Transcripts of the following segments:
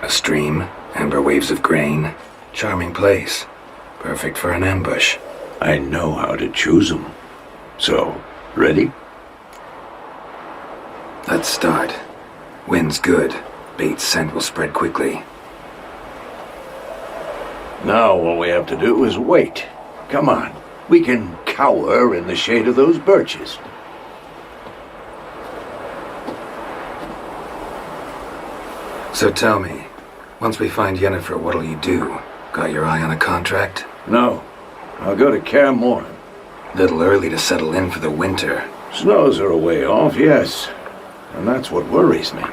A stream, amber waves of grain. Charming place. Perfect for an ambush. I know how to choose them. So, ready? Let's start. Wind's good. Bait's scent will spread quickly. Now all we have to do is wait. Come on. We can cower in the shade of those birches. So tell me, once we find Yennefer, what'll you do? Got your eye on a contract? No. I'll go to Kaer Morhen. Little early to settle in for the winter. Snows are a way off, yes. And that's what worries me.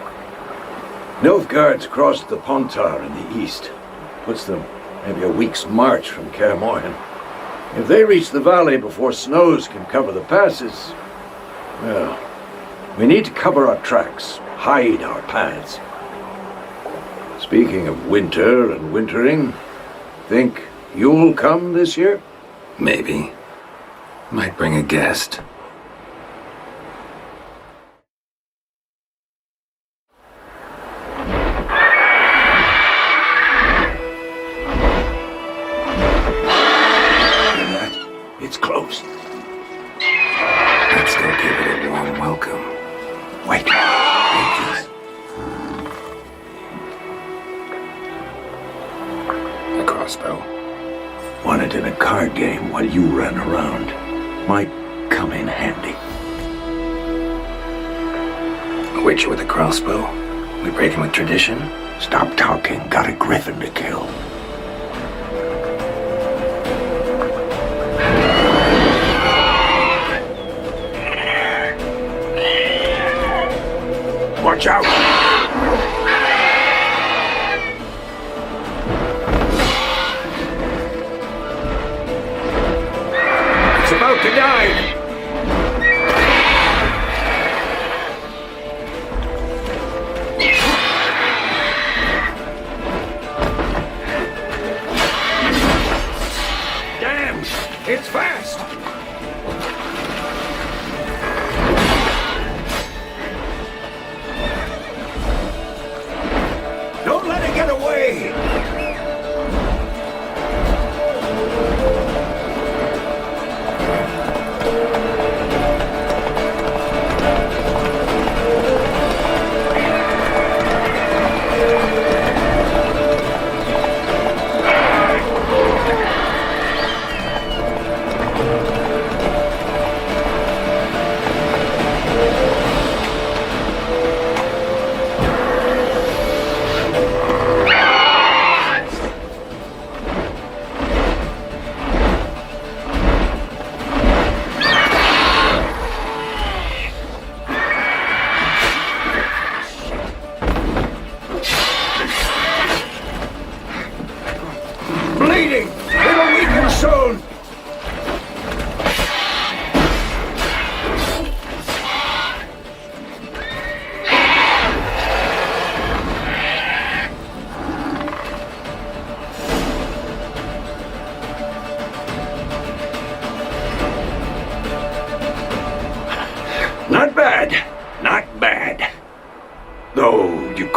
Nilfgaard's crossed the Pontar in the east. Puts them maybe a week's march from Kaer Morhen. If they reach the valley before snows can cover the passes, well, we need to cover our tracks, hide our paths. Speaking of winter and wintering, think you'll come this year? Maybe. Might bring a guest. It's close. Let's go give it a warm welcome. Wait. A crossbow. Won it in a card game while you ran around. Might come in handy. A witcher with a crossbow? We breaking with tradition? Stop talking. Got a griffin to kill. Watch out! It's about to die! Damn! It's fast! Don't let it get away! Bleeding! It'll weaken soon!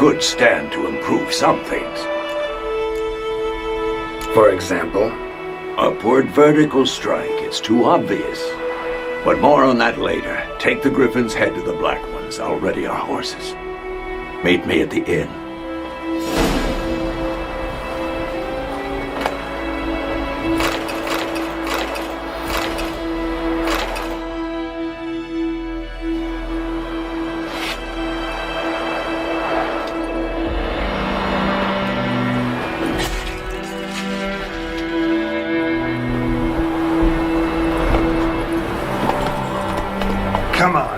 could stand to improve some things. For example? Upward vertical strike. It's too obvious. But more on that later. Take the Griffin's head to the Black Ones. I'll ready our horses. Meet me at the inn. Come on.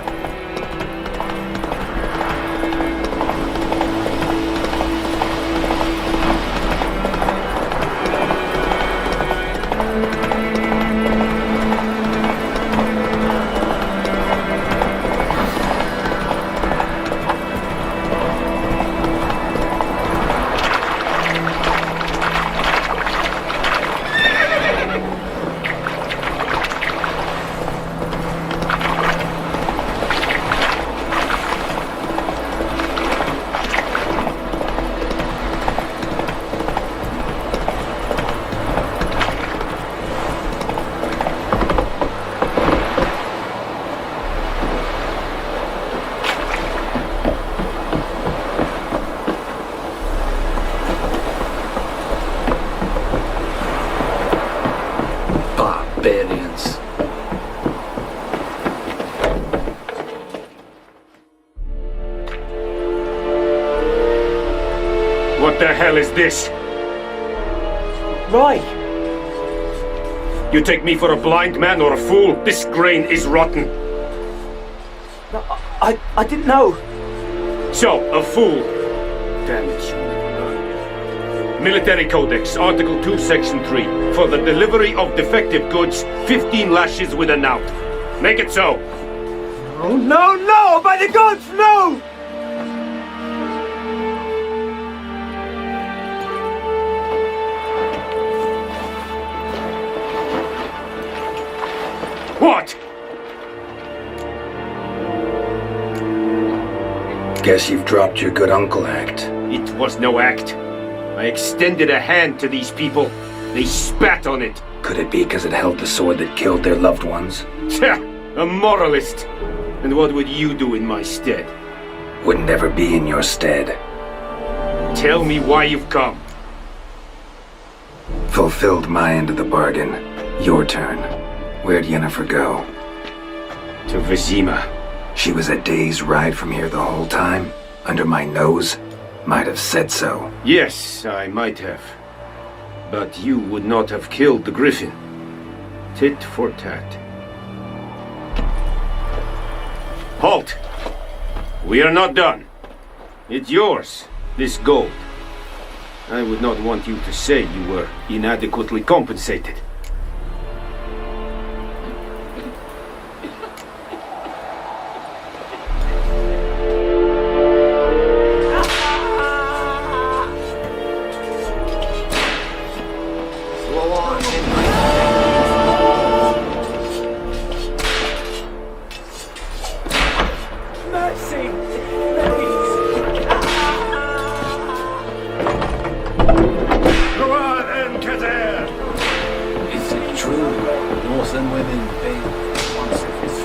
Barbarians. What the hell is this? Right. You take me for a blind man or a fool? This grain is rotten. No, I didn't know. So, a fool. Damn it, you never learn. Military Codex, Article 2, Section 3. For the delivery of defective goods, 15 lashes with a knout. Make it so. Oh, no, no! By the gods, no! What? Guess you've dropped your good uncle act. It was no act. I extended a hand to these people. They spat on it. Could it be because it held the sword that killed their loved ones? Tch, a moralist. And what would you do in my stead? Wouldn't ever be in your stead. Tell me why you've come. Fulfilled my end of the bargain. Your turn. Where'd Yennefer go? To Vizima. She was a day's ride from here the whole time? Under my nose? Might have said so. Yes, I might have. But you would not have killed the Griffin. Tit for tat. Halt! We are not done. It's yours, this gold. I would not want you to say you were inadequately compensated. Mercy! Go on, Encader! Is it true? Northern women bathe once every 3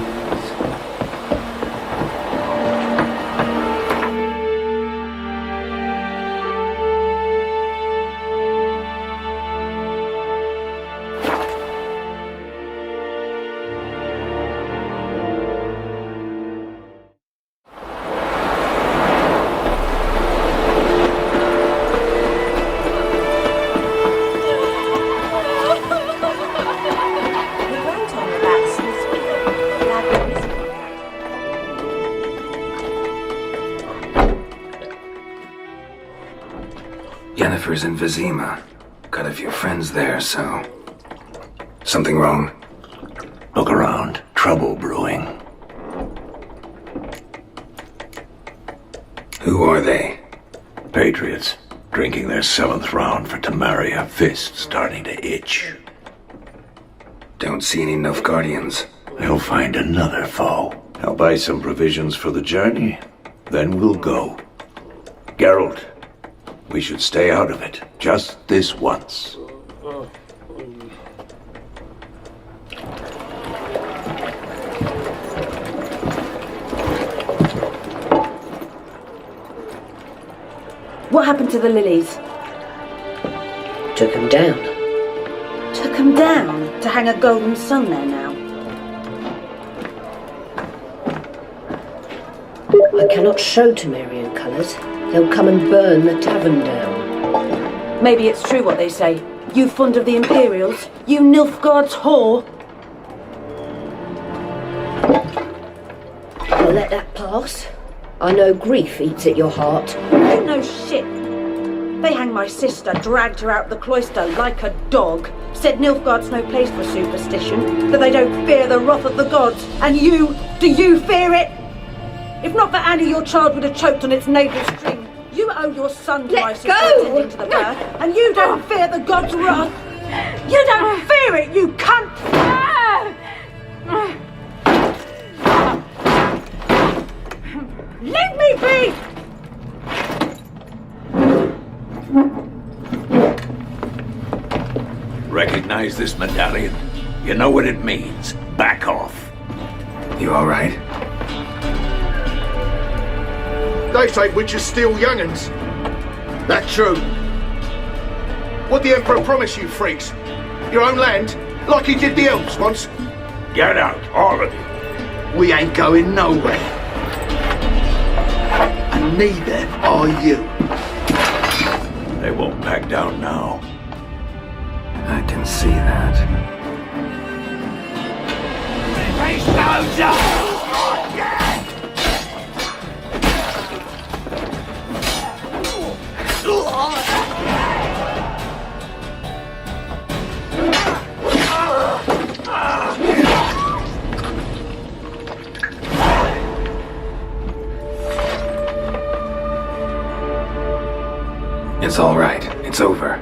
years. The went on about Smith's widow, Glad Yennefer's in Vizima. Got a few friends there, so... Something wrong? Look around. Trouble brewing. Who are they? Patriots. Drinking their 7th round for Tamaria. Fist starting to itch. Don't see any Nilfgaardians. They'll find another foe. I'll buy some provisions for the journey. Then we'll go. Geralt, we should stay out of it. Just this once. What happened to the lilies? Took him down. Took them down to hang a golden sun there now. I cannot show Temerian colours. They'll come and burn the tavern down. Maybe it's true what they say. You fond of the Imperials? You Nilfgaard's whore? I'll let that pass. I know grief eats at your heart. You know shit. They hanged my sister, dragged her out the cloister like a dog, said Nilfgaard's no place for superstition, that they don't fear the wrath of the gods. And you, do you fear it? If not for Annie, your child would have choked on its navel string. You owe your son to my sister attending to the birth, and you don't fear the gods' wrath. You don't fear it, you cunt! Leave me be! Recognize this medallion? You know what it means. Back off. You all right? They say witches steal young'uns. That true? What the Emperor promised you, freaks? Your own land? Like he did the elves once? Get out, all of you. We ain't going nowhere. And neither are you. They won't back down now. I can see that. It's all right. It's over.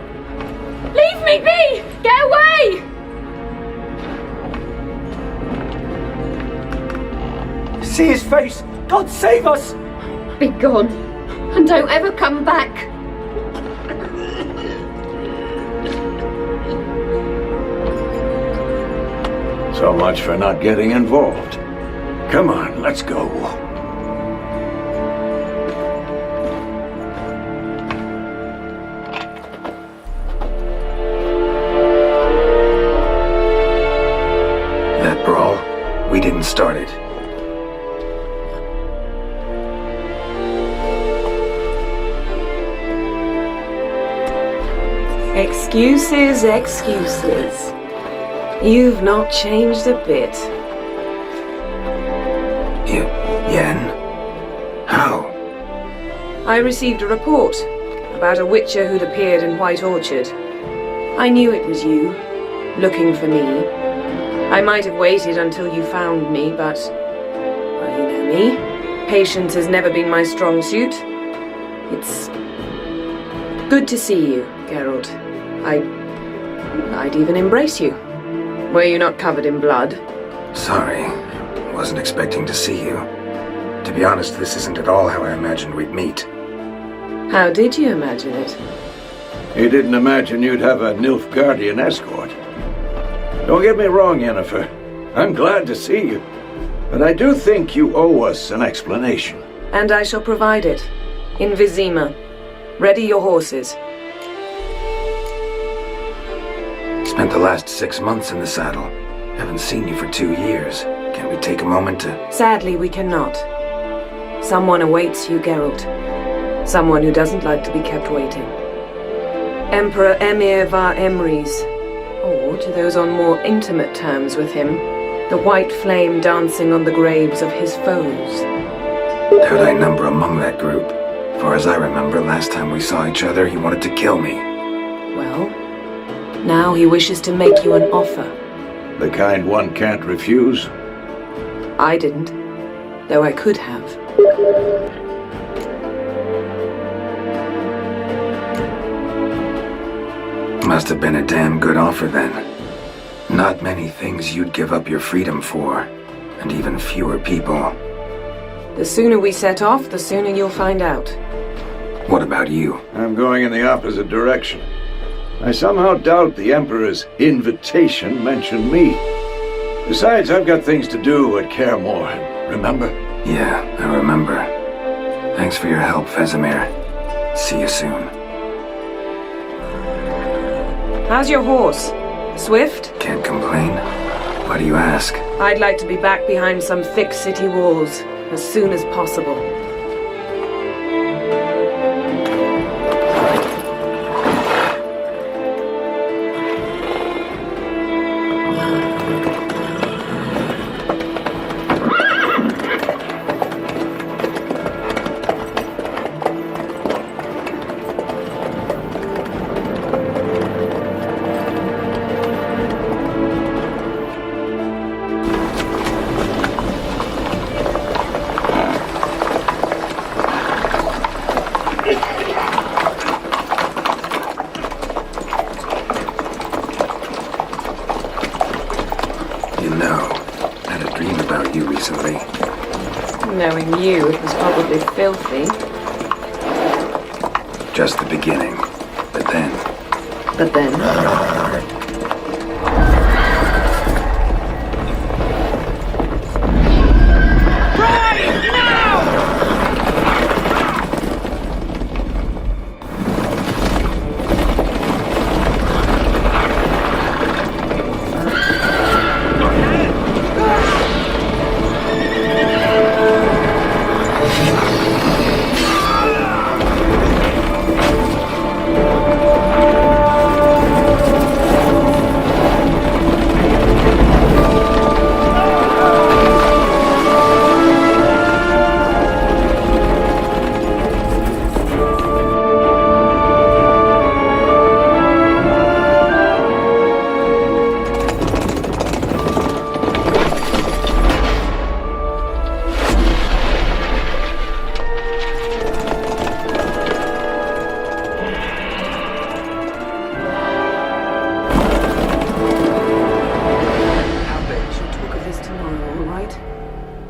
Leave me be! Get away! See his face! God save us! Be gone, and don't ever come back. So much for not getting involved. Come on, let's go. That brawl, we didn't start it. Excuses, excuses. You've not changed a bit. Yen? How? I received a report about a witcher who'd appeared in White Orchard. I knew it was you, looking for me. I might have waited until you found me, but... well, you know me. Patience has never been my strong suit. It's... good to see you, Geralt. I'd even embrace you. Were you not covered in blood? Sorry. Wasn't expecting to see you. To be honest, this isn't at all how I imagined we'd meet. How did you imagine it? You didn't imagine you'd have a Nilfgaardian escort. Don't get me wrong, Yennefer. I'm glad to see you. But I do think you owe us an explanation. And I shall provide it. In Vizima. Ready your horses. Spent the last 6 months in the saddle. Haven't seen you for 2 years. Can we take a moment to... Sadly, we cannot. Someone awaits you, Geralt. Someone who doesn't like to be kept waiting. Emperor Emir var Emrys. Or, to those on more intimate terms with him, the white flame dancing on the graves of his foes. How'd I number among that group? Far as I remember, last time we saw each other, he wanted to kill me. Well, now he wishes to make you an offer. The kind one can't refuse. I didn't, though I could have. Must have been a damn good offer then. Not many things you'd give up your freedom for, and even fewer people. The sooner we set off, the sooner you'll find out. What about you? I'm going in the opposite direction. I somehow doubt the Emperor's invitation mentioned me. Besides, I've got things to do at Kaer Morhen, remember? Yeah, I remember. Thanks for your help, Vesemir. See you soon. How's your horse? Swift? Can't complain. Why do you ask? I'd like to be back behind some thick city walls as soon as possible. Knowing you, it was probably filthy. Just the beginning. But then... But then...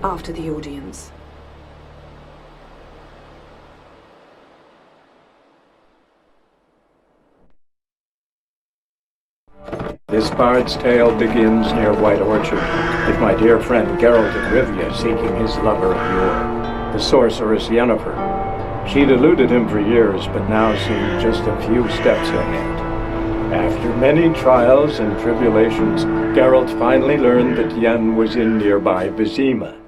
After the audience. This bard's tale begins near White Orchard, with my dear friend Geralt of Rivia seeking his lover of yore, the sorceress Yennefer. She'd eluded him for years, but now seemed just a few steps ahead. After many trials and tribulations, Geralt finally learned that Yen was in nearby Vizima.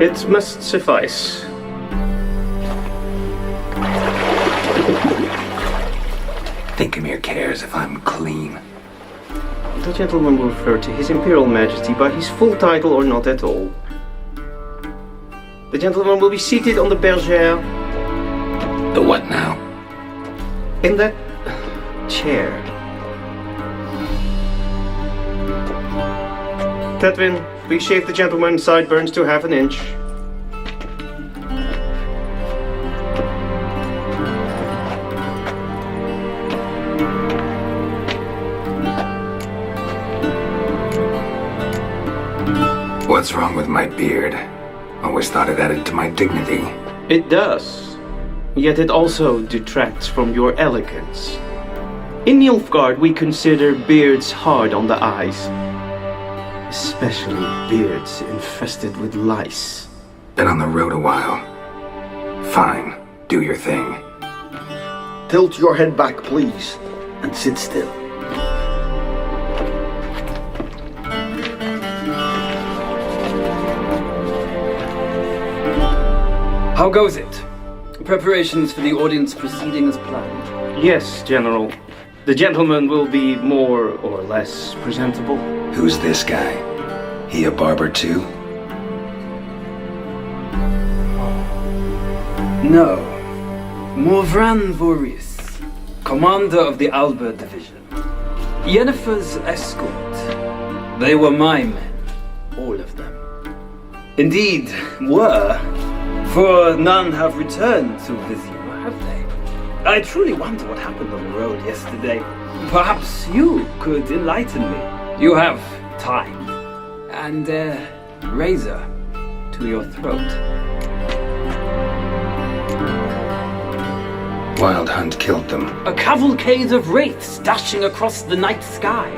It must suffice. Thinkamere cares if I'm clean. The gentleman will refer to His Imperial Majesty by his full title or not at all. The gentleman will be seated on the bergère. The what now? In that chair. Tedwin, please shave the gentleman's sideburns to half an inch. What's wrong with my beard? Always thought it added to my dignity. It does. Yet it also detracts from your elegance. In Nilfgaard, we consider beards hard on the eyes. Especially beards infested with lice. Been on the road a while. Fine, do your thing. Tilt your head back, please, and sit still. How goes it? Preparations for the audience proceeding as planned? Yes, General. The gentleman will be more or less presentable. Who's this guy? He a barber too? No. Morvran Voorhis, commander of the Alba Division. Yennefer's escort. They were my men, all of them. Indeed, were, for none have returned to Vizima, have they? I truly wonder what happened on the road yesterday. Perhaps you could enlighten me. You have time. And a razor to your throat. Wild Hunt killed them. A cavalcade of wraiths dashing across the night sky.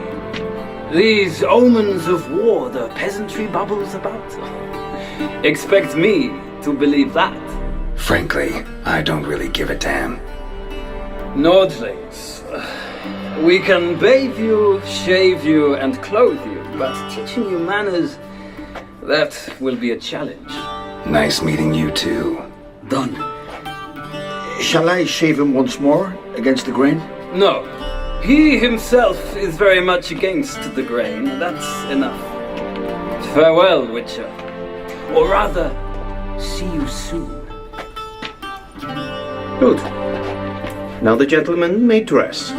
These omens of war the peasantry bubbles about. Expect me to believe that? Frankly, I don't really give a damn. Nordlings. We can bathe you, shave you, and clothe you, but teaching you manners, that will be a challenge. Nice meeting you too. Done. Shall I shave him once more against the grain? No. He himself is very much against the grain. That's enough. Farewell, Witcher. Or rather, see you soon. Good. Now the gentleman may dress.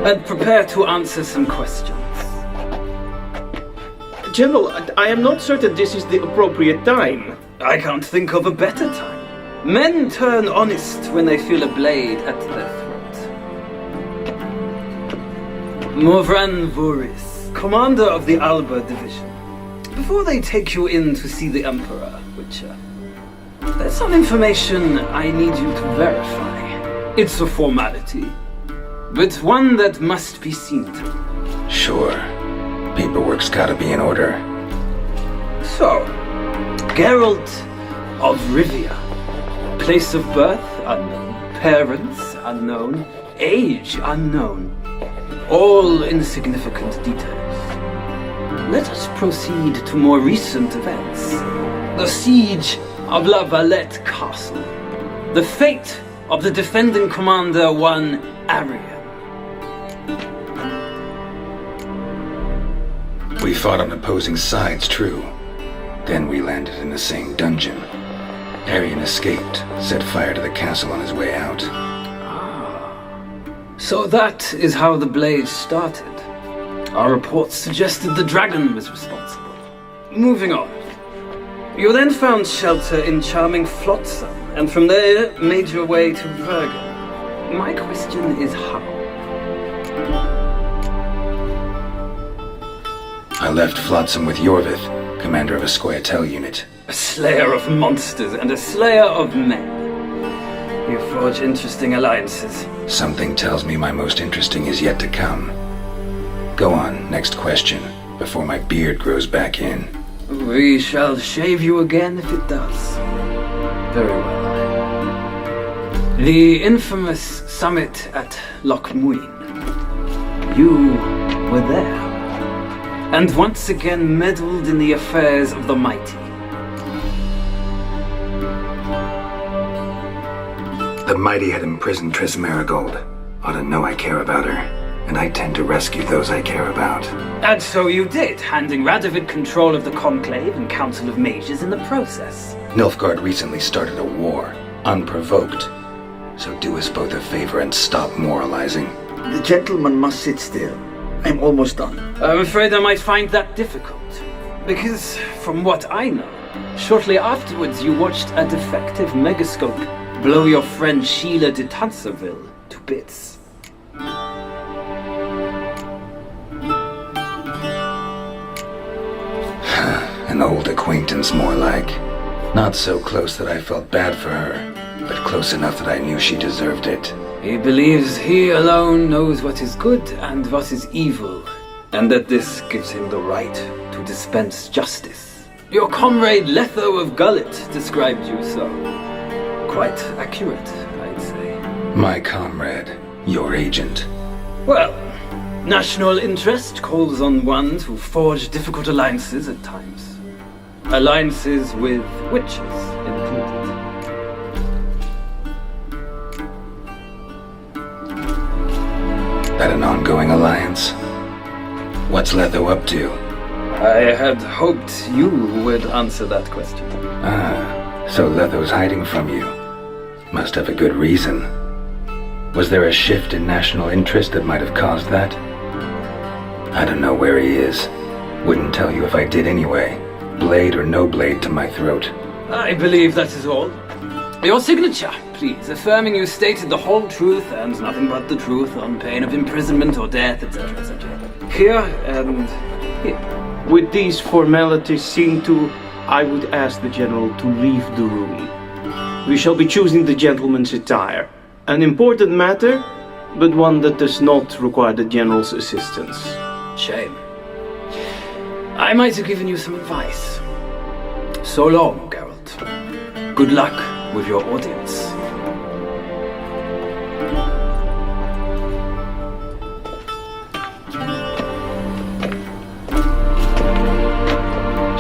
And prepare to answer some questions. General, I am not certain this is the appropriate time. I can't think of a better time. Men turn honest when they feel a blade at their throat. Morvran Voorhis, commander of the Alba Division. Before they take you in to see the Emperor, Witcher, there's some information I need you to verify. It's a formality, but one that must be seen to. Sure. Paperwork's gotta be in order. So, Geralt of Rivia. Place of birth unknown. Parents unknown. Age unknown. All insignificant details. Let us proceed to more recent events. The siege of La Valette Castle. The fate of the defending commander, one Arian. We fought on opposing sides, true. Then we landed in the same dungeon. Arian escaped, set fire to the castle on his way out. So that is how the blaze started. Our reports suggested the dragon was responsible. Moving on. You then found shelter in charming Flotsam, and from there made your way to Vergen. My question is how? I left Flotsam with Yorvith, commander of a Scoia'tael unit. A slayer of monsters and a slayer of men. You forge interesting alliances. Something tells me my most interesting is yet to come. Go on, next question, before my beard grows back in. We shall shave you again if it does. Very well. The infamous summit at Loch Muin. You were there. And once again meddled in the affairs of the mighty. The mighty had imprisoned Triss Merigold. Ought to know I care about her, and I tend to rescue those I care about. And so you did, handing Radovid control of the Conclave and Council of Mages in the process. Nilfgaard recently started a war, unprovoked. So do us both a favor and stop moralizing. The gentleman must sit still. I'm almost done. I'm afraid I might find that difficult. Because, from what I know, shortly afterwards you watched a defective megascope blow your friend Sheila de Tanserville to bits. An old acquaintance, more like. Not so close that I felt bad for her, but close enough that I knew she deserved it. He believes he alone knows what is good and what is evil, and that this gives him the right to dispense justice. Your comrade Letho of Gullet described you so. Quite accurate, I'd say. My comrade, your agent. Well, national interest calls on one to forge difficult alliances at times. Alliances with witches included. That an ongoing alliance? What's Letho up to? I had hoped you would answer that question. Ah, so Letho's hiding from you. Must have a good reason. Was there a shift in national interest that might have caused that? I don't know where he is. Wouldn't tell you if I did anyway. Blade or no blade to my throat. I believe that is all. Your signature, please, affirming you stated the whole truth and nothing but the truth on pain of imprisonment or death, etc., etc. Here and here. With these formalities seen to, I would ask the General to leave the room. We shall be choosing the gentleman's attire. An important matter, but one that does not require the General's assistance. Shame. I might have given you some advice. So long, Geralt. Good luck with your audience.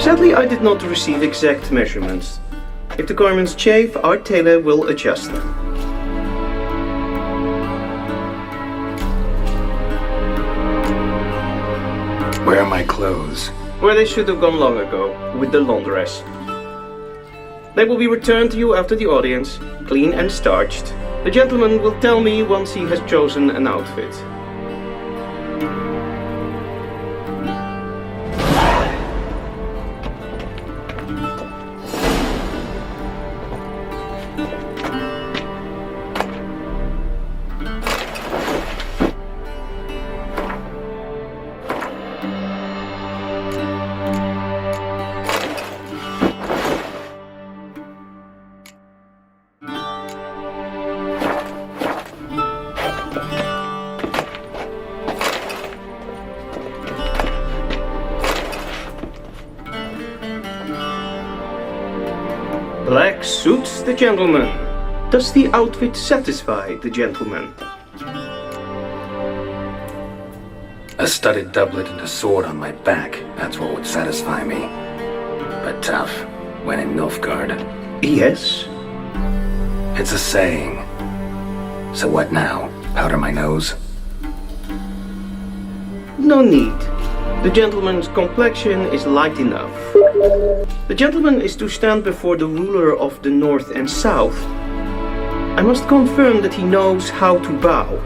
Sadly, I did not receive exact measurements. If the garments chafe, our tailor will adjust them. Where are my clothes? Where they should have gone long ago, with the laundress. They will be returned to you after the audience, clean and starched. The gentleman will tell me once he has chosen an outfit. Black suits the gentleman. Does the outfit satisfy the gentleman? A studded doublet and a sword on my back, that's what would satisfy me. But tough, when in Nilfgaard. Yes. It's a saying. So what now? Powder my nose? No need. The gentleman's complexion is light enough. The gentleman is to stand before the ruler of the North and South. I must confirm that he knows how to bow.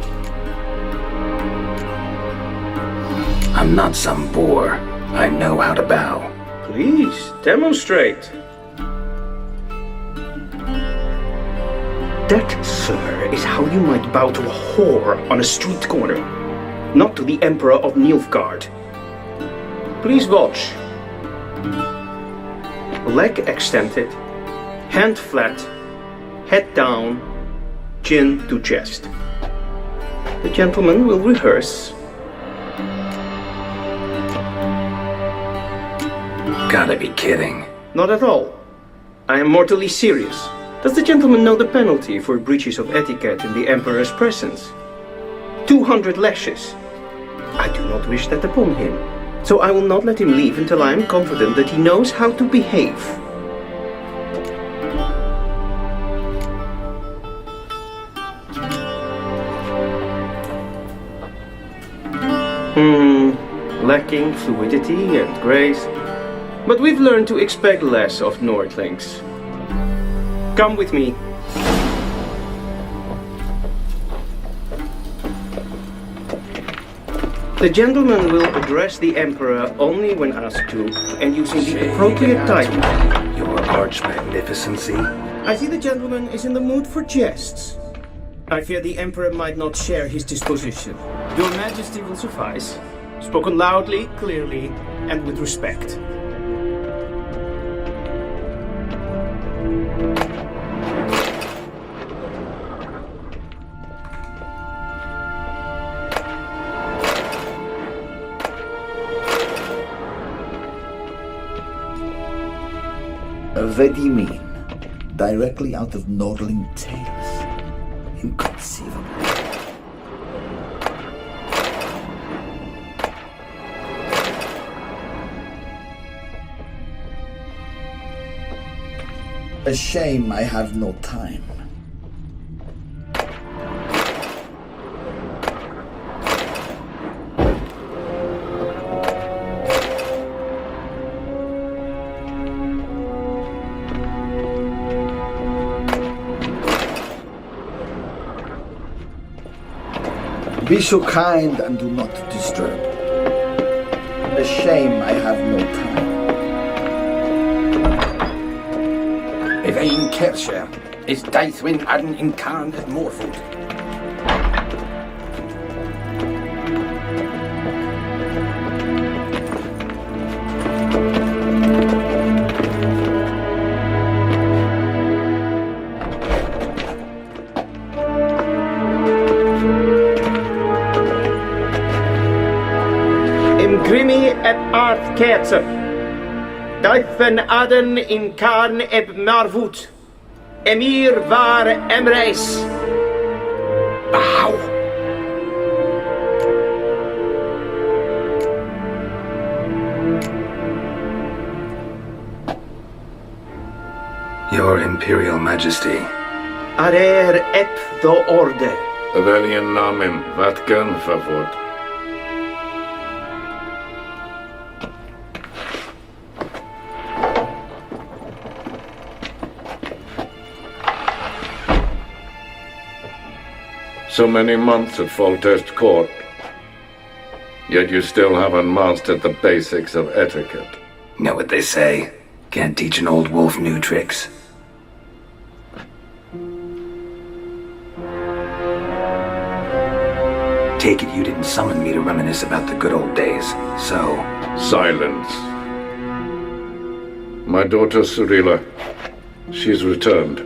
I'm not some boor. I know how to bow. Please, demonstrate. That, sir, is how you might bow to a whore on a street corner, not to the Emperor of Nilfgaard. Please watch. Leg extended, hand flat, head down, chin to chest. The gentleman will rehearse. Gotta be kidding. Not at all. I am mortally serious. Does the gentleman know the penalty for breaches of etiquette in the Emperor's presence? 200 lashes. I do not wish that upon him. So I will not let him leave until I am confident that he knows how to behave. Lacking fluidity and grace. But we've learned to expect less of Nordlings. Come with me. The gentleman will address the Emperor only when asked to, and using the appropriate title. Your arch magnificency. I see the gentleman is in the mood for jests. I fear the Emperor might not share his disposition. Your Majesty will suffice. Spoken loudly, clearly, and with respect. Vedimin, directly out of Nordling tales. Inconceivable. A shame I have no time. Be so kind and do not disturb. A shame I have no time. If ein Kersher is Daithwin Adden in Karn at Morfoot. Grimi eb Arth Kerzer. Daithven Adden in Karn eb Marvut. Emir var Emreis. Bow. Your Imperial Majesty. Arer ep the orde. Avelian namen vatgan favort. So many months at Foltest Court, yet you still haven't mastered the basics of etiquette. Know what they say? Can't teach an old wolf new tricks. Take it you didn't summon me to reminisce about the good old days, so... Silence. My daughter Cirilla, she's returned,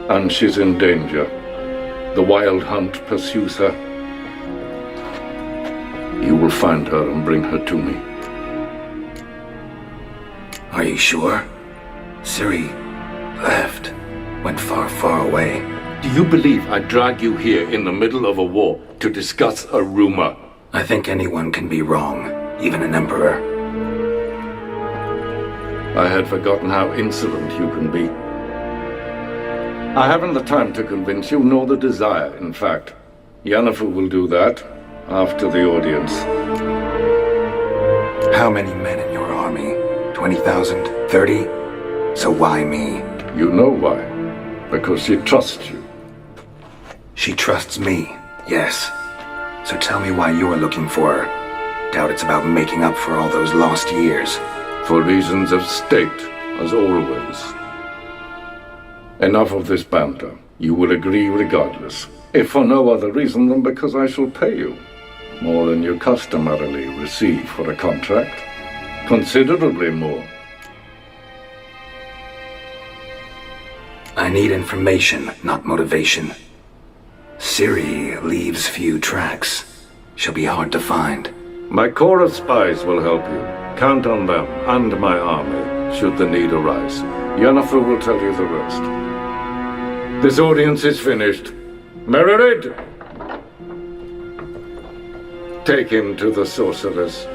and she's in danger. The Wild Hunt pursues her. You will find her and bring her to me. Are you sure? Ciri left. Went far, far away. Do you believe I drag you here in the middle of a war to discuss a rumor? I think anyone can be wrong, even an emperor. I had forgotten how insolent you can be. I haven't the time to convince you, nor the desire, in fact. Yennefer will do that after the audience. How many men in your army? 20,000? 30? So why me? You know why. Because she trusts you. She trusts me, yes. So tell me why you're looking for her. Doubt it's about making up for all those lost years. For reasons of state, as always. Enough of this banter. You will agree regardless. If for no other reason than because I shall pay you. More than you customarily receive for a contract. Considerably more. I need information, not motivation. Ciri leaves few tracks. She'll be hard to find. My corps of spies will help you. Count on them and my army, should the need arise. Yennefer will tell you the rest. This audience is finished. Mererid! Take him to the sorceress.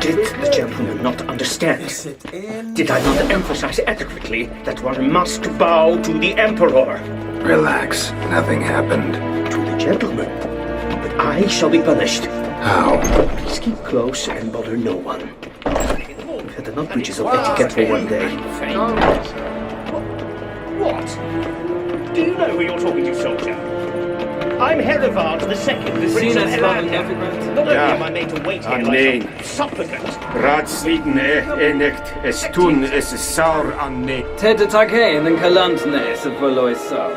Did the gentleman not understand? Did I not emphasize adequately that one must bow to the Emperor? Relax. Nothing happened. To the gentleman. But I shall be punished. How? Please keep close and bother no one. We've had enough breaches of etiquette for one day. What? Do you know who you're talking to, soldier? I'm Herivard II, the Prince of Ellander. Not only am I made to wait here like a supplicant. Ratsliden enikt estun es saur anne. Ted Take and Kalantne Sepoloisa.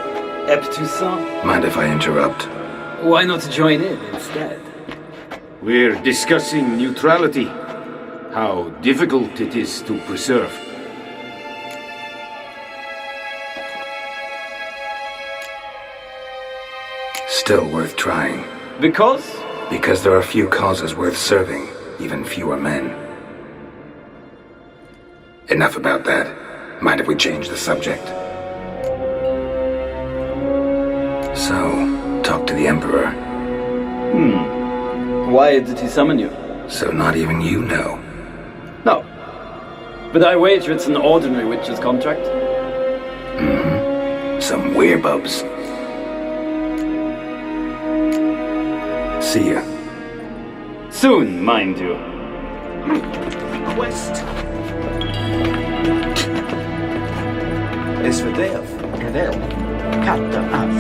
Eptusa. Mind if I interrupt? Why not join in instead? We're discussing neutrality. How difficult it is to preserve. Still worth trying. Because? Because there are few causes worth serving, even fewer men. Enough about that. Mind if we change the subject? So, talk to the Emperor. Why did he summon you? So not even you know. No. But I wager it's an ordinary witch's contract. Some werebubs. See ya. Soon, mind you. Quest. Is verdeeld, geweld, katten af,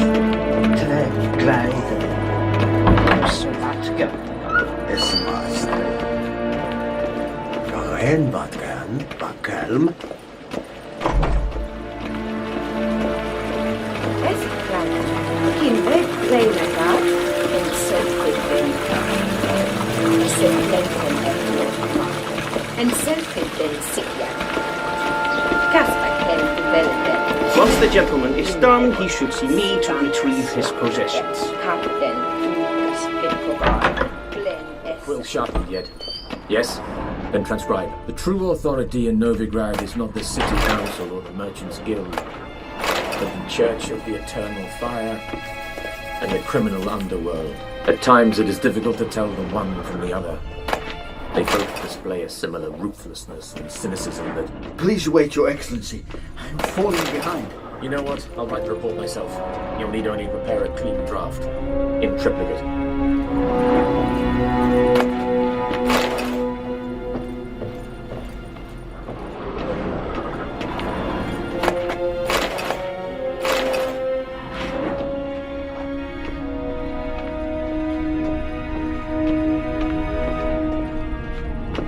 trek, glijden, absoluut is master. Geen bakkelm. Es klein. Kinderen kleine gaat en zelfgedend. En zelfgedend zikja. Kasper kent de bellen. Once the gentleman is done, he should see me to retrieve his possessions. Kapten, Quill sharpened yet. Yes? Then transcribe. The true authority in Novigrad is not the city council or the merchants' guild, but the Church of the Eternal Fire and the criminal underworld. At times it is difficult to tell the one from the other. They both display a similar ruthlessness and cynicism that... Please wait, Your Excellency. I'm falling behind. You know what? I'll write the report myself. You'll need only prepare a clean draft. In triplicate.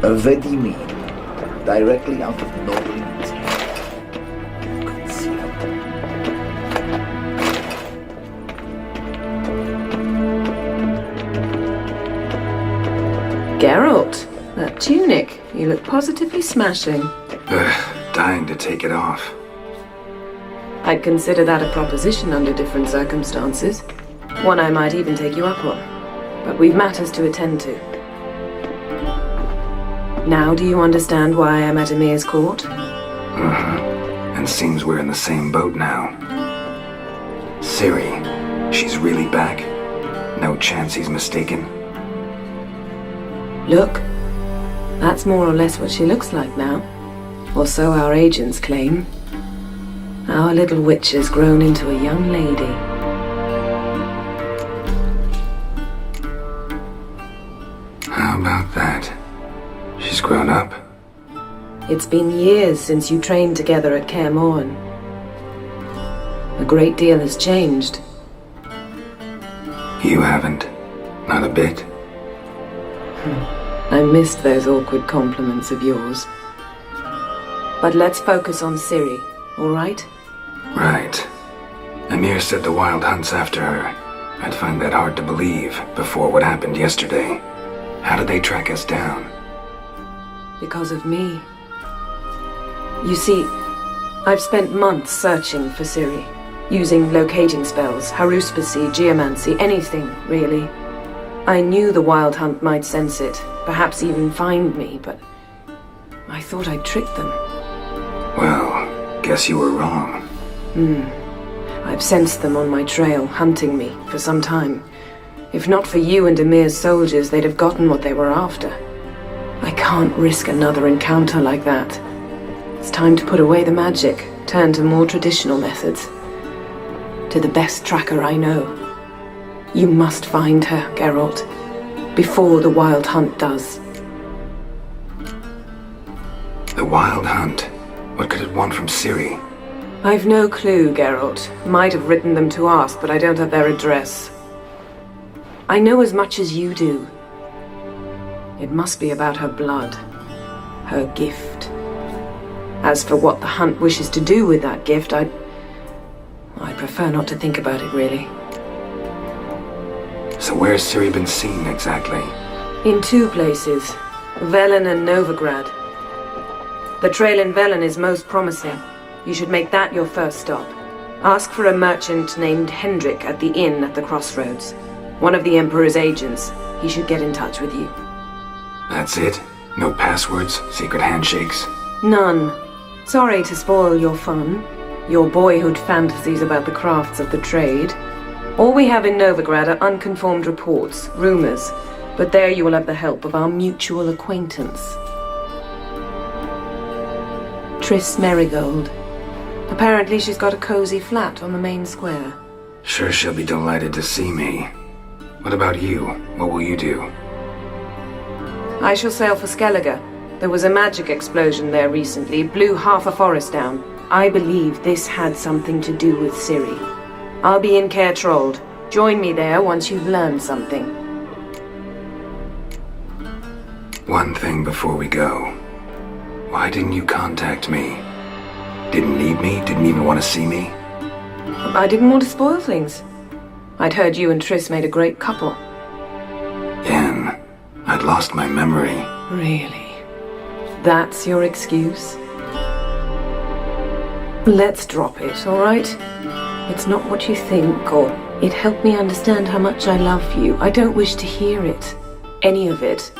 Vedimi, directly out of Norland. Geralt, that tunic. You look positively smashing. Dying to take it off. I'd consider that a proposition under different circumstances. One I might even take you up on. But we've matters to attend to. Now do you understand why I'm at Emir's court? And seems we're in the same boat now. Ciri, she's really back? No chance he's mistaken? Look, that's more or less what she looks like now. Or so our agents claim. Our little witch has grown into a young lady. How about that? She's grown up. It's been years since you trained together at Kaer Morhen. A great deal has changed. You haven't. Not a bit. I missed those awkward compliments of yours. But let's focus on Ciri, all right? Right. Emir said the Wild Hunt's after her. I'd find that hard to believe before what happened yesterday. How did they track us down? Because of me. You see, I've spent months searching for Ciri, using locating spells, haruspicy, geomancy, anything, really. I knew the Wild Hunt might sense it, perhaps even find me, but I thought I'd tricked them. Well, guess you were wrong. I've sensed them on my trail, hunting me, for some time. If not for you and Emir's soldiers, they'd have gotten what they were after. I can't risk another encounter like that. It's time to put away the magic, turn to more traditional methods. To the best tracker I know. You must find her, Geralt, before the Wild Hunt does. The Wild Hunt? What could it want from Ciri? I've no clue, Geralt. Might have written them to ask, but I don't have their address. I know as much as you do. It must be about her blood. Her gift. As for what the Hunt wishes to do with that gift, I prefer not to think about it, really. So where's Ciri been seen, exactly? In two places. Velen and Novigrad. The trail in Velen is most promising. You should make that your first stop. Ask for a merchant named Hendrik at the inn at the crossroads. One of the Emperor's agents. He should get in touch with you. That's it? No passwords? Secret handshakes? None. Sorry to spoil your fun. Your boyhood fantasies about the crafts of the trade. All we have in Novigrad are unconfirmed reports, rumors. But there you will have the help of our mutual acquaintance. Triss Merigold. Apparently she's got a cozy flat on the main square. Sure she'll be delighted to see me. What about you? What will you do? I shall sail for Skellige. There was a magic explosion there recently, blew half a forest down. I believe this had something to do with Ciri. I'll be in Caer Trolde. Join me there once you've learned something. One thing before we go. Why didn't you contact me? Didn't need me? Didn't even want to see me? I didn't want to spoil things. I'd heard you and Triss made a great couple. Yen, I'd lost my memory. Really? That's your excuse? Let's drop it, all right? It's not what you think, or it helped me understand how much I love you. I don't wish to hear it. Any of it.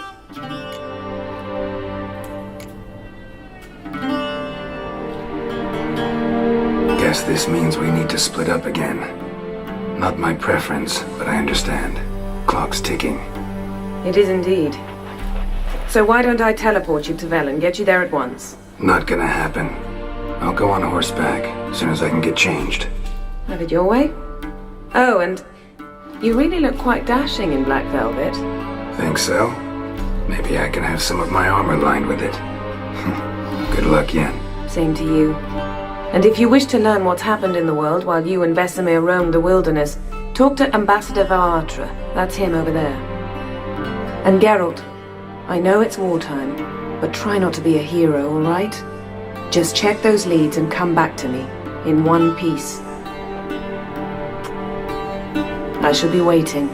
Guess this means we need to split up again. Not my preference, but I understand. Clock's ticking. It is indeed. So why don't I teleport you to Velen, get you there at once? Not gonna happen. I'll go on horseback as soon as I can get changed. Have it your way? Oh, and you really look quite dashing in black velvet. Think so? Maybe I can have some of my armor lined with it. Good luck, Yen. Same to you. And if you wish to learn what's happened in the world while you and Vesemir roamed the wilderness, talk to Ambassador Varatra. That's him over there. And Geralt, I know it's wartime, but try not to be a hero, all right? Just check those leads and come back to me, in one piece. I shall be waiting.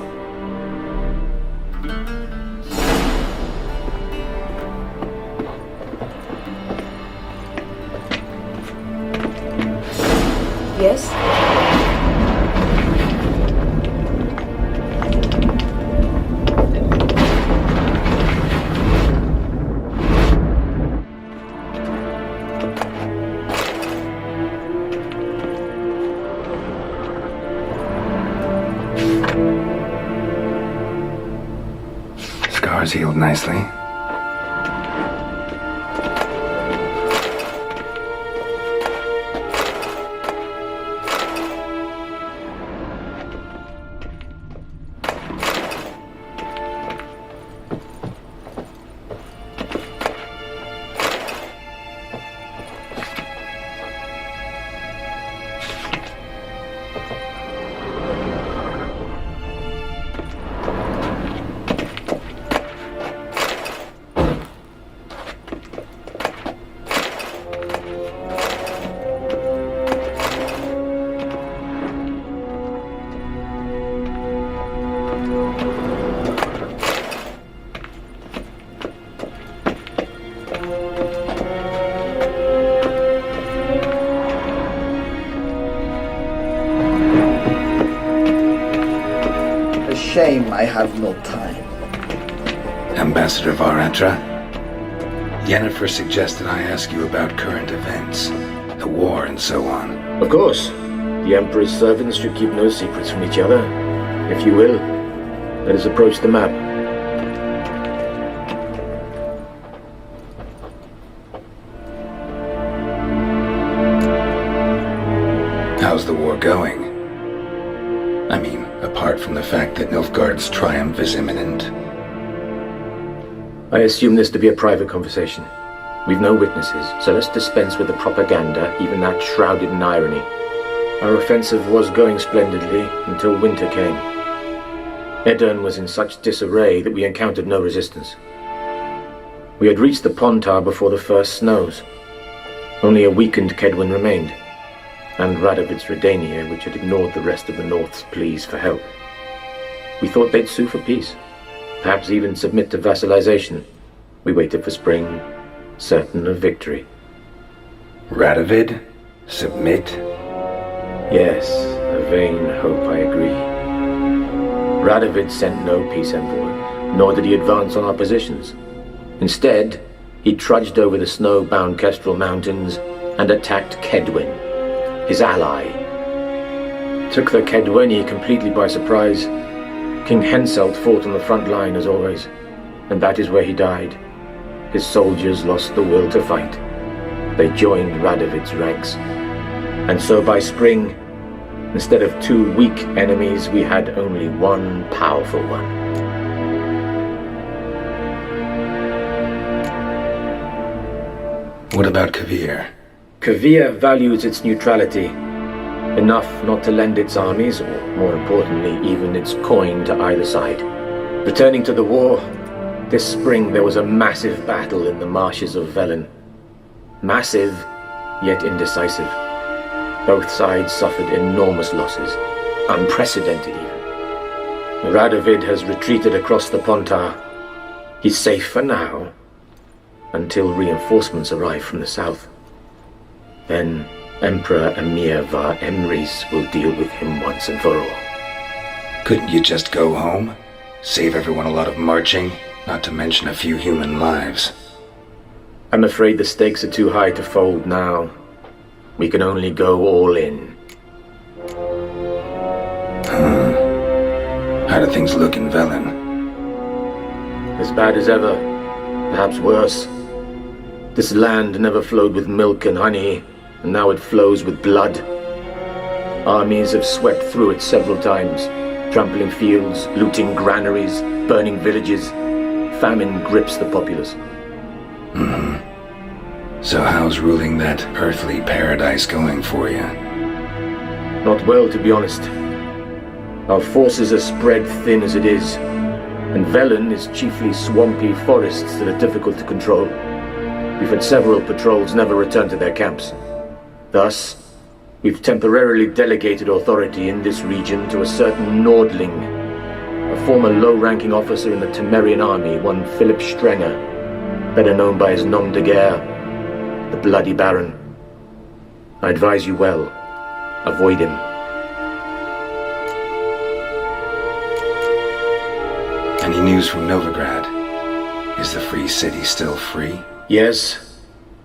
Yes? Scars healed nicely. Shame I have no time. Ambassador Varatra, Yennefer suggested I ask you about current events, the war and so on. Of course. The Emperor's servants should keep no secrets from each other. If you will, let us approach the map. How's the war going? I mean, apart from the fact that Nilfgaard's triumph is imminent. I assume this to be a private conversation. We've no witnesses, so let's dispense with the propaganda, even that shrouded in irony. Our offensive was going splendidly until winter came. Edirn was in such disarray that we encountered no resistance. We had reached the Pontar before the first snows. Only a weakened Kedwin remained, and Radovid's Redania, which had ignored the rest of the North's pleas for help. We thought they'd sue for peace, perhaps even submit to vassalization. We waited for spring, certain of victory. Radovid? Submit? Yes, a vain hope, I agree. Radovid sent no peace envoy, nor did he advance on our positions. Instead, he trudged over the snow-bound Kestrel Mountains and attacked Kedwin, his ally. Took the Kedweni completely by surprise. King Henselt fought on the front line as always, and that is where he died. His soldiers lost the will to fight. They joined Radovid's ranks. And so by spring, instead of two weak enemies, we had only one powerful one. What about Kavir? Kavir values its neutrality, enough not to lend its armies, or more importantly, even its coin to either side. Returning to the war, this spring there was a massive battle in the marshes of Velen. Massive, yet indecisive. Both sides suffered enormous losses, unprecedented even. Radovid has retreated across the Pontar. He's safe for now, until reinforcements arrive from the south. Then Emperor Emir var Emrys will deal with him once and for all. Couldn't you just go home? Save everyone a lot of marching, not to mention a few human lives. I'm afraid the stakes are too high to fold now. We can only go all in. How do things look in Velen? As bad as ever, perhaps worse. This land never flowed with milk and honey, and now it flows with blood. Armies have swept through it several times, trampling fields, looting granaries, burning villages. Famine grips the populace. So how's ruling that earthly paradise going for you? Not well, to be honest. Our forces are spread thin as it is, and Velen is chiefly swampy forests that are difficult to control. We've had several patrols never return to their camps. Thus, we've temporarily delegated authority in this region to a certain Nordling, a former low-ranking officer in the Temerian army, one Philip Strenger, better known by his nom de guerre, the Bloody Baron. I advise you well. Avoid him. Any news from Novigrad? Is the Free City still free? Yes,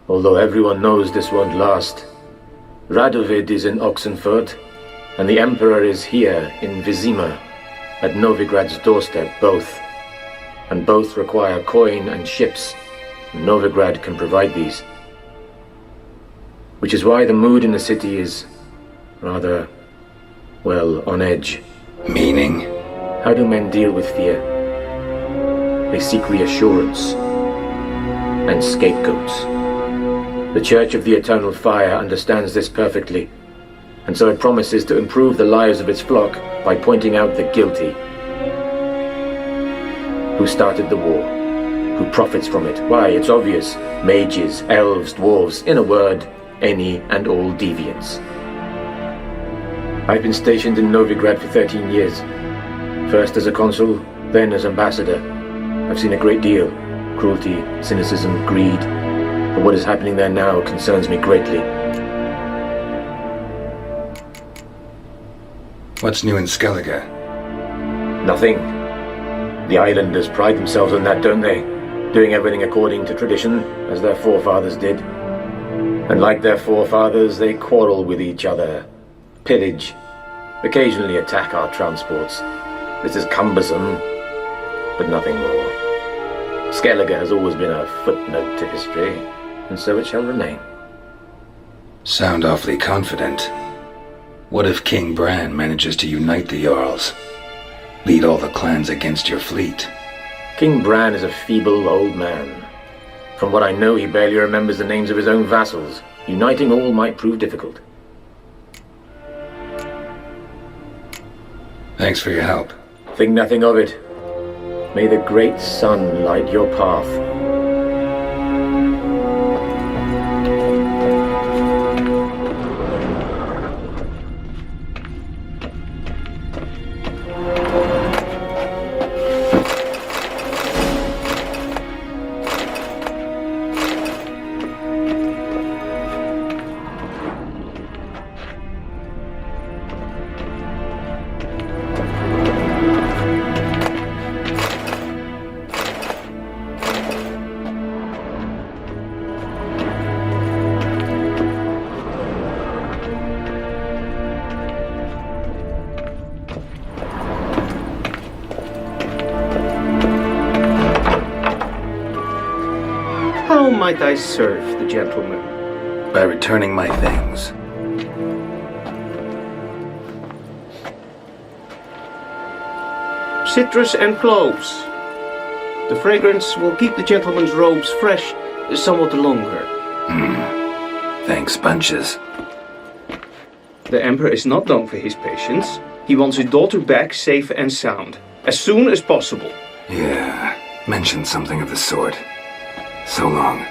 although everyone knows this won't last. Radovid is in Oxenford, and the Emperor is here in Vizima, at Novigrad's doorstep, both. And both require coin and ships. Novigrad can provide these. Which is why the mood in the city is rather, well, on edge. Meaning? How do men deal with fear? They seek reassurance and scapegoats. The Church of the Eternal Fire understands this perfectly, and so it promises to improve the lives of its flock by pointing out the guilty. Who started the war? Who profits from it? Why, it's obvious. Mages, elves, dwarves, in a word, any and all deviants. I've been stationed in Novigrad for 13 years. First as a consul, then as ambassador. I've seen a great deal. Cruelty, cynicism, greed. But what is happening there now concerns me greatly. What's new in Skellige? Nothing. The islanders pride themselves on that, don't they? Doing everything according to tradition, as their forefathers did. And like their forefathers, they quarrel with each other, pillage, occasionally attack our transports. This is cumbersome, but nothing more. Skellige has always been a footnote to history, and so it shall remain. Sound awfully confident. What if King Bran manages to unite the Jarls? Lead all the clans against your fleet? King Bran is a feeble old man. From what I know, he barely remembers the names of his own vassals. Uniting all might prove difficult. Thanks for your help. Think nothing of it. May the great sun light your path. How might I serve the gentleman? By returning my things. Citrus and cloves. The fragrance will keep the gentleman's robes fresh somewhat longer. Thanks, bunches. The Emperor is not known for his patience. He wants his daughter back safe and sound, as soon as possible. Yeah, mentioned something of the sort. So long.